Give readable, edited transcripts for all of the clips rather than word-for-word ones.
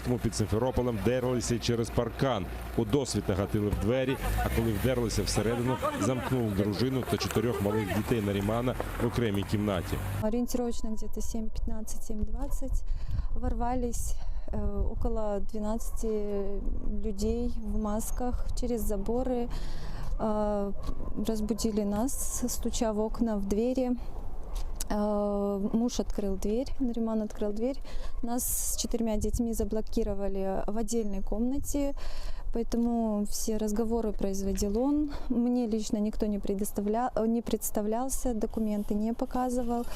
Покровському під Симферополем вдерлися через паркан. У досвіта гатили в двері, а коли вдерлися всередину, замкнули дружину та 4 малих дітей Нарімана в окремій кімнаті. Ориентировочно где-то 7:15, 7:20 ворвались около 12 людей в масках через заборы, разбудили нас, стуча в окна, в двери. Муж открыл дверь, Нариман открыл дверь. Нас с 4 детьми заблокировали в отдельной комнате, поэтому все разговоры производил он. Мне лично никто не представлялся, документы не показывал.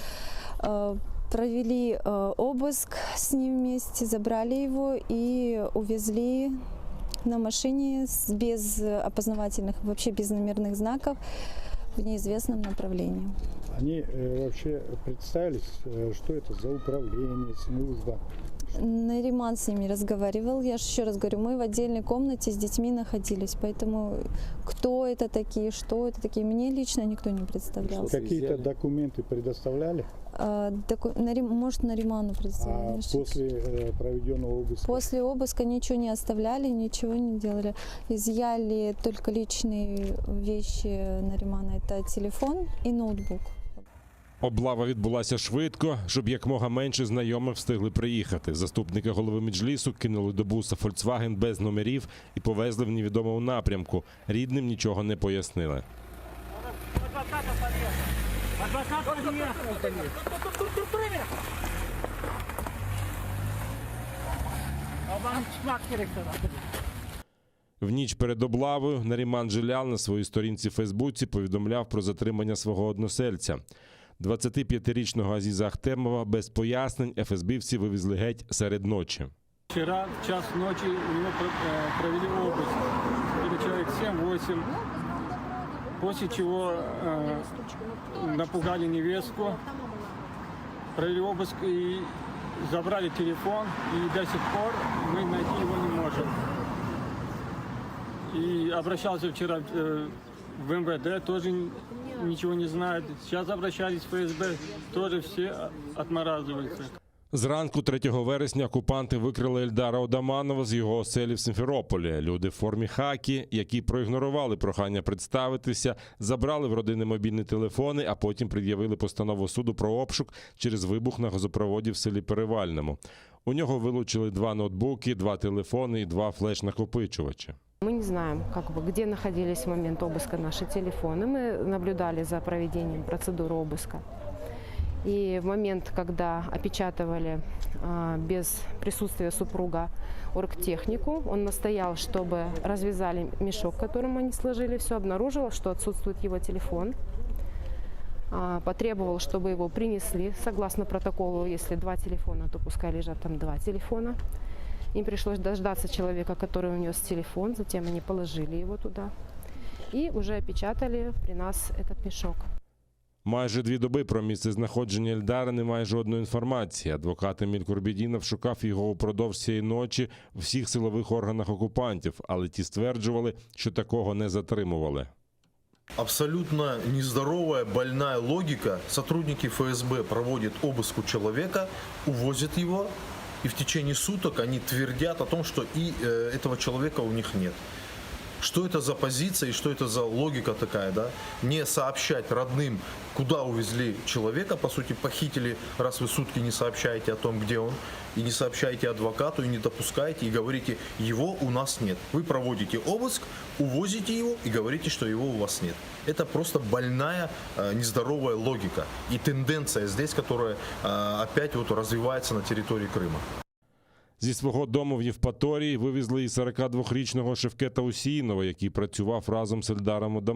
Провели обыск с ним вместе, забрали его и увезли на машине без опознавательных, вообще без номерных знаков в неизвестном направлении. Они вообще представились, что это за управление, служба? Нариман с ними разговаривал. Я же еще раз говорю, мы в отдельной комнате с детьми находились, поэтому кто это такие, что это такие, мне лично никто не представлялся. Какие-то документы предоставляли? Может, Нариману представляли. А после проведенного обыска? После обыска ничего не оставляли, ничего не делали. Изъяли только личные вещи Наримана, это телефон и ноутбук. Облава відбулася швидко, щоб якмога менше знайомих встигли приїхати. Заступники голови Меджлісу кинули до буса «Фольксваген» без номерів і повезли в невідомому напрямку. Рідним нічого не пояснили. В ніч перед облавою Наріман Джелял на своїй сторінці в Фейсбуці повідомляв про затримання свого односельця. 25-річного Азіза Ахтемова без пояснень ФСБівці вивезли геть серед ночі. Вчера в час ночи у него провели обыск, или человек 7-8, после чего напугали невестку, провели обыск и забрали телефон, и до сих пор мы найти его не можем. И обращался вчера в МВД, тоже ничего не знают. Сейчас обращались в ФСБ, тоже все отмораживаются. Зранку 3 вересня окупанти викрили Ельдара Одаманова з його оселі в Симферополі. Люди в формі хакі, які проігнорували прохання представитися, забрали в родини мобільні телефони, а потім пред'явили постанову суду про обшук через вибух на газопроводі в селі Перевальному. У нього вилучили 2 ноутбуки, 2 телефони і 2 флеш-накопичувачі. Мы не знаем, где находились в момент обыска наши телефоны. Мы наблюдали за проведением процедуры обыска. И в момент, когда опечатывали без присутствия супруга оргтехнику, он настоял, чтобы развязали мешок, которым они сложили все, обнаружил, что отсутствует его телефон. Потребовал, чтобы его принесли. Согласно протоколу, если 2 телефона, то пускай лежат там 2 телефона. Им пришлось дождаться человека, который унес телефон, затем они положили его туда и уже опечатали при нас этот мешок. Майже 2 доби про місцезнаходження Ельдара немає жодної інформації. Адвокат Еміль Курбєдінов шукав його упродовж цієї ночі в всіх силових органах окупантів, але ті стверджували, що такого не затримували. Абсолютно нездоровая, больная логика. Сотрудники ФСБ проводят обыск у человека, увозят его, и в течение суток они твердят о том, что и этого человека у них нет. Что это за позиция и что это за логика такая, да? Не сообщать родным, куда увезли человека, по сути похитили, раз вы сутки не сообщаете о том, где он, и не сообщаете адвокату, и не допускаете, и говорите, его у нас нет. Вы проводите обыск, увозите его и говорите, что его у вас нет. Это просто больная, нездоровая логика и тенденция здесь, которая опять вот развивается на территории Крыма. Зі свого дому в Євпаторії вивезли і 42-річного Шевкета Усіїнова, який працював разом з Ельдаром Одамановим.